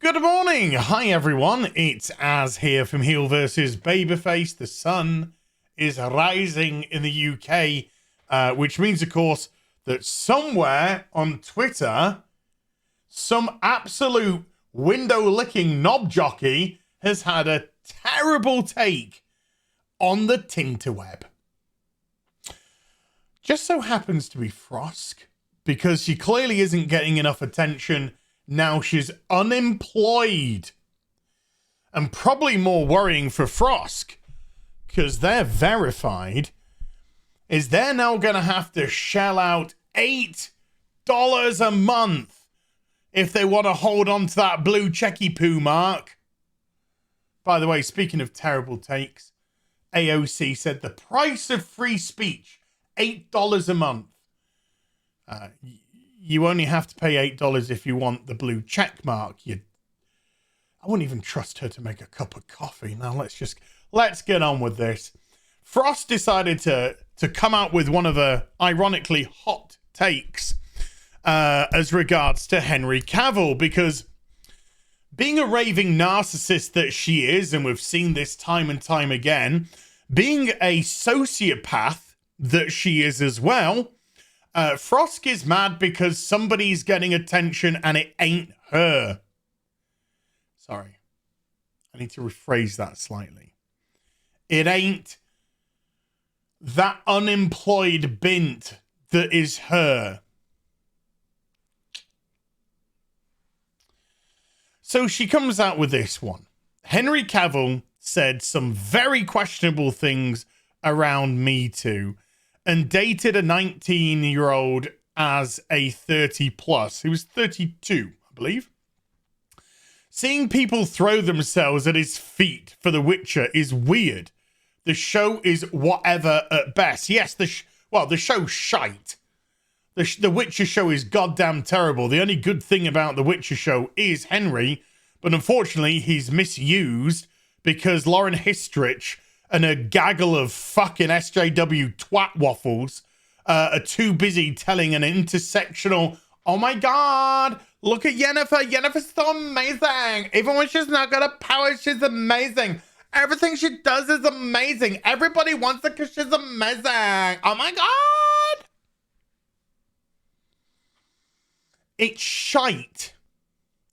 Good morning. Hi, everyone. It's Az here from HeelvsBabyface. The sun is rising in the UK, which means, of course, that somewhere on Twitter, some absolute window-licking knob jockey has had a terrible take on the tinterweb. Just so happens to be Frosk, because she clearly isn't getting enough attention. Now she's unemployed. And probably more worrying for Frosk, because they're verified, is they're now going to have to shell out $8 a month if they want to hold on to that blue checky poo mark. By the way, speaking of terrible takes, AOC said the price of free speech, $8 a month. You only have to pay $8 if you want the blue check mark. I wouldn't even trust her to make a cup of coffee. Now let's get on with this. Frost decided to come out with one of the ironically hot takes as regards to Henry Cavill, because being a raving narcissist that she is, and we've seen this time and time again, being a sociopath that she is as well, Frosk is mad because somebody's getting attention and it ain't her. Sorry. I need to rephrase that slightly. It ain't that unemployed bint that is her. So she comes out with this one. Henry Cavill said some very questionable things around Me Too and dated a 19-year-old as a 30-plus. He was 32, I believe. Seeing people throw themselves at his feet for The Witcher is weird. The show is whatever at best. Yes, the show's shite. The Witcher show is goddamn terrible. The only good thing about The Witcher show is Henry, but unfortunately he's misused because Lauren Histrich and a gaggle of fucking SJW twat waffles are too busy telling an intersectional, oh my god, look at Yennefer. Yennefer's so amazing. Even when she's not got a power, she's amazing. Everything she does is amazing. Everybody wants her because she's amazing. Oh my god. It's shite.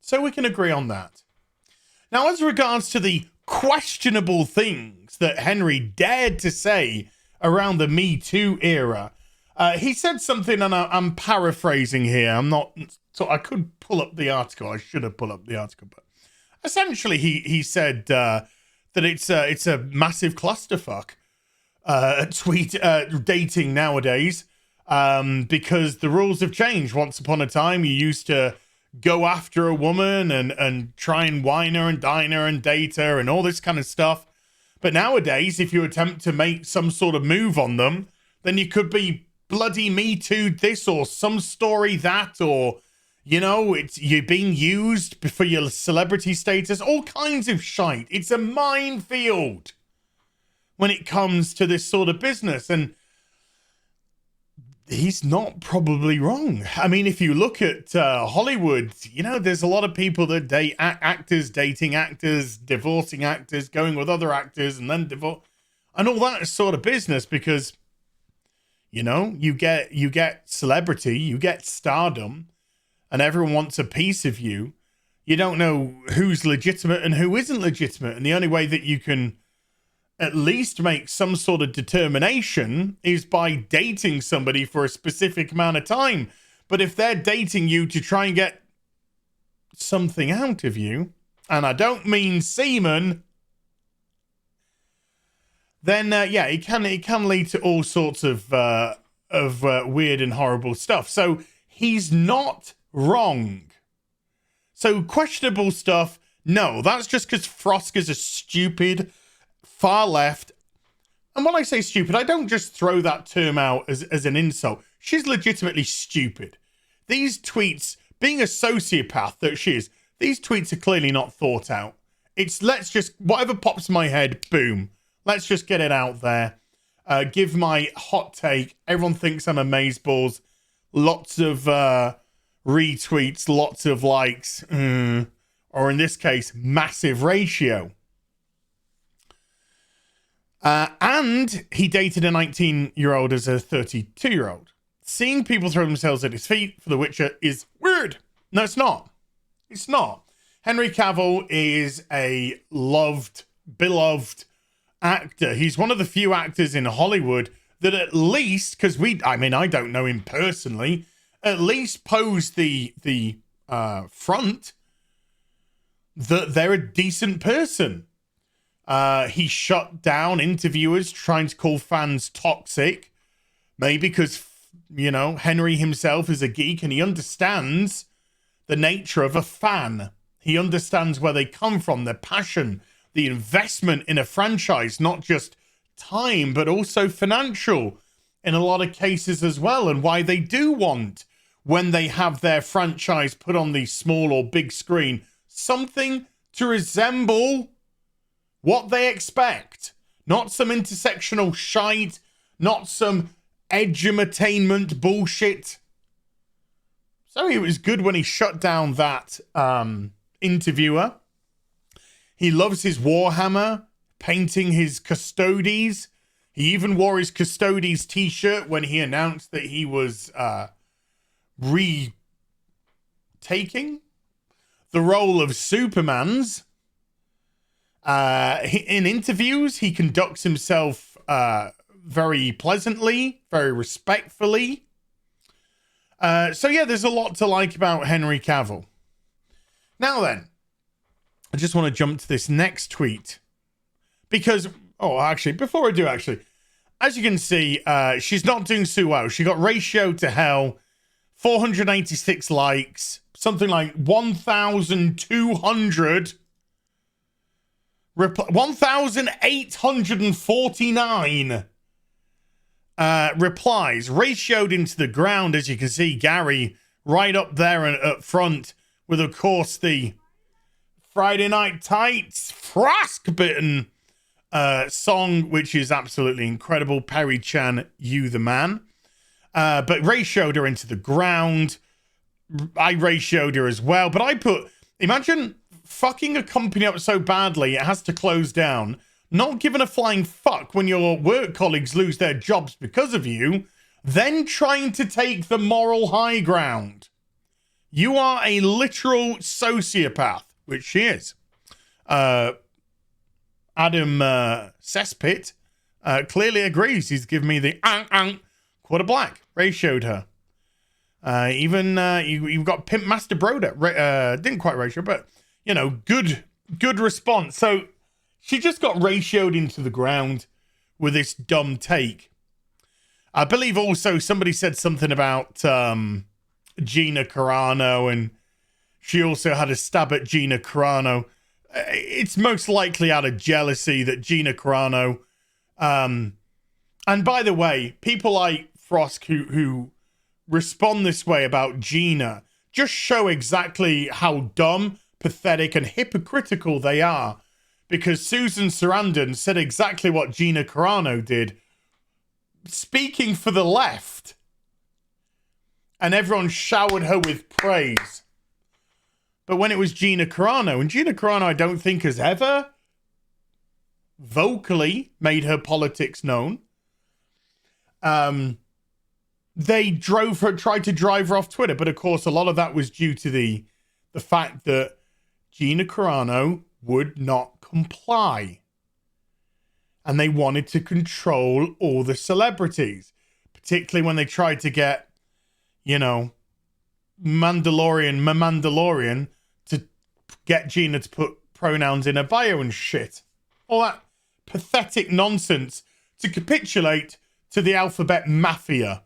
So we can agree on that. Now, as regards to the questionable things that Henry dared to say around the Me Too era, he said something, and I'm paraphrasing here. I could pull up the article. I should have pulled up the article, but essentially he said that it's a massive clusterfuck dating nowadays, because the rules have changed. Once upon a time, you used to go after a woman and try and wine her and dine her and date her and all this kind of stuff. But nowadays, if you attempt to make some sort of move on them, then you could be bloody Me Too'd this or some story that, or, you're being used for your celebrity status, all kinds of shite. It's a minefield when it comes to this sort of business. And he's not probably wrong. I mean, if you look at Hollywood, there's a lot of people that date actors, dating actors, divorcing actors, going with other actors, and then divorce, and all that sort of business, because, you get celebrity, you get stardom, and everyone wants a piece of you. You don't know who's legitimate and who isn't legitimate, and the only way that you can at least make some sort of determination is by dating somebody for a specific amount of time. But if they're dating you to try and get something out of you, and I don't mean semen, then it can lead to all sorts of weird and horrible stuff. So he's not wrong. So questionable stuff, no, that's just because Frosk is a stupid, far left. And when I say stupid, I don't just throw that term out as an insult. She's legitimately stupid. These tweets, being a sociopath that she is, these tweets are clearly not thought out. It's whatever pops in my head, boom. Let's just get it out there. Give my hot take. Everyone thinks I'm amazeballs. Lots of retweets, lots of likes. Or or in this case, massive ratio. And he dated a 19-year-old as a 32-year-old. Seeing people throw themselves at his feet for The Witcher is weird. No, it's not. It's not. Henry Cavill is a loved, beloved actor. He's one of the few actors in Hollywood that at least, because I don't know him personally, at least pose the front that they're a decent person. He shut down interviewers trying to call fans toxic, maybe because, Henry himself is a geek and he understands the nature of a fan. He understands where they come from, their passion, the investment in a franchise, not just time, but also financial in a lot of cases as well, and why they do want, when they have their franchise put on the small or big screen, something to resemble what they expect. Not some intersectional shite, not some edutainment bullshit. So it was good when he shut down that interviewer. He loves his Warhammer, painting his Custodes. He even wore his Custodes t-shirt when he announced that he was retaking the role of Superman's. In interviews, he conducts himself very pleasantly, very respectfully. So yeah, there's a lot to like about Henry Cavill. Now then, I just want to jump to this next tweet because, before I do, as you can see, she's not doing so well. She got ratioed to hell, 486 likes, something like 1,849 replies, ratioed into the ground. As you can see, Gary right up there and up front with, of course, the Friday Night Tights Frosk bitten song, which is absolutely incredible. Perry Chan, You the Man. But ratioed her into the ground. I ratioed her as well. But I put, imagine fucking a company up so badly it has to close down, not giving a flying fuck when your work colleagues lose their jobs because of you, then trying to take the moral high ground. You are a literal sociopath, which she is. Adam Cesspit clearly agrees. He's given me the quarter black. Ratioed her. You've got Pimp Master Broder. Didn't quite ratio, but good response. So she just got ratioed into the ground with this dumb take. I believe also somebody said something about Gina Carano, and she also had a stab at Gina Carano. It's most likely out of jealousy that Gina Carano, and by the way, people like Frosk who respond this way about Gina just show exactly how dumb, pathetic, and hypocritical they are. Because Susan Sarandon said exactly what Gina Carano did, speaking for the left. And everyone showered her with praise. But when it was Gina Carano, and Gina Carano I don't think has ever vocally made her politics known, they tried to drive her off Twitter. But of course, a lot of that was due to the fact that Gina Carano would not comply. And they wanted to control all the celebrities, particularly when they tried to get, Mandalorian to get Gina to put pronouns in her bio and shit. All that pathetic nonsense to capitulate to the alphabet mafia.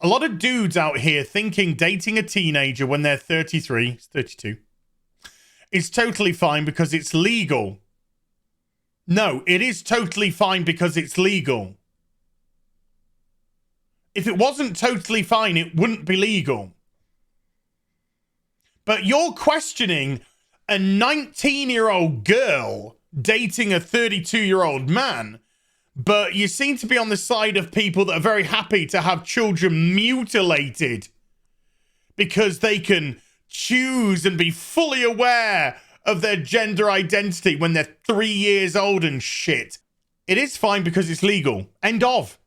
A lot of dudes out here thinking dating a teenager when they're 32 is totally fine because it's legal. No, it is totally fine because it's legal. If it wasn't totally fine, it wouldn't be legal. But you're questioning a 19-year-old girl dating a 32-year-old man, but you seem to be on the side of people that are very happy to have children mutilated because they can choose and be fully aware of their gender identity when they're 3 years old and shit. It is fine because it's legal. End of.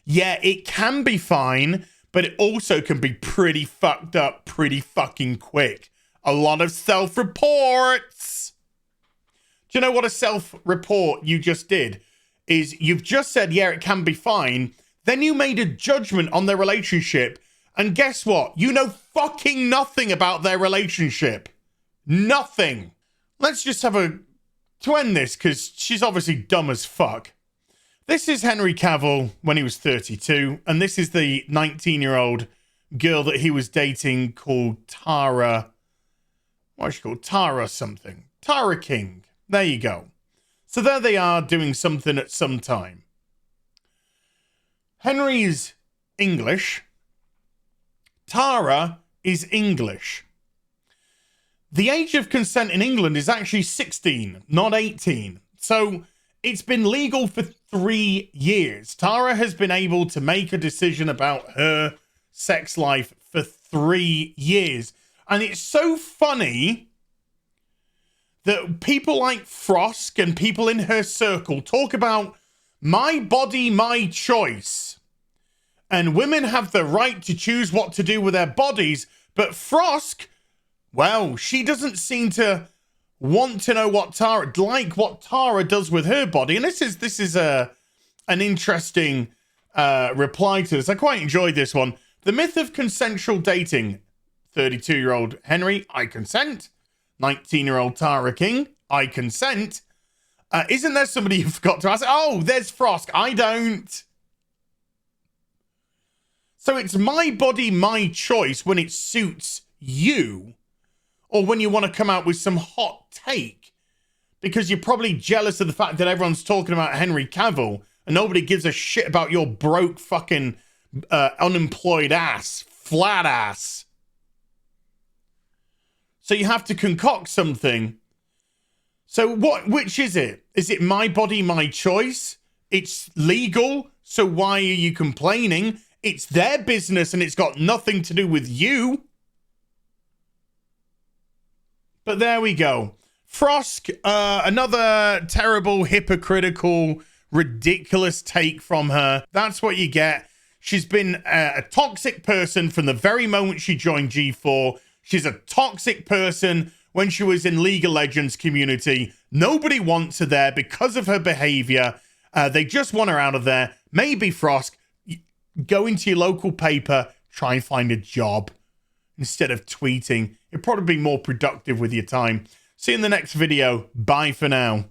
Yeah, it can be fine, but it also can be pretty fucked up pretty fucking quick. A lot of self-reports. Do you know what a self-report you just did? Is you've just said, yeah, it can be fine. Then you made a judgment on their relationship. And guess what? You know fucking nothing about their relationship. Nothing. Let's just have to end this, because she's obviously dumb as fuck. This is Henry Cavill when he was 32, and this is the 19-year-old girl that he was dating called Tara. What is she called? Tara something. Tara King. There you go. So there they are doing something at some time. Henry's English. Tara is English. The age of consent in England is actually 16, not 18. So it's been legal for 3 years. Tara has been able to make a decision about her sex life for 3 years. And it's so funny that people like Frosk and people in her circle talk about my body, my choice. And women have the right to choose what to do with their bodies. But Frosk, well, she doesn't seem to want to know what Tara does with her body. And this is an interesting reply to this. I quite enjoyed this one. The myth of consensual dating. 32-year-old Henry, I consent. 19-year-old Tara King, I consent. Isn't there somebody you forgot to ask? Oh, there's Frosk. I don't. So it's my body, my choice when it suits you, or when you want to come out with some hot take, because you're probably jealous of the fact that everyone's talking about Henry Cavill and nobody gives a shit about your broke fucking unemployed ass, flat ass. So you have to concoct something. So which is it? Is it my body, my choice? It's legal, so why are you complaining? It's their business and it's got nothing to do with you. But there we go. Frosk, another terrible, hypocritical, ridiculous take from her. That's what you get. She's been a toxic person from the very moment she joined G4. She's a toxic person when she was in League of Legends community. Nobody wants her there because of her behavior. They just want her out of there. Maybe Frosk, go into your local paper, try and find a job instead of tweeting. It'd probably be more productive with your time. See you in the next video. Bye for now.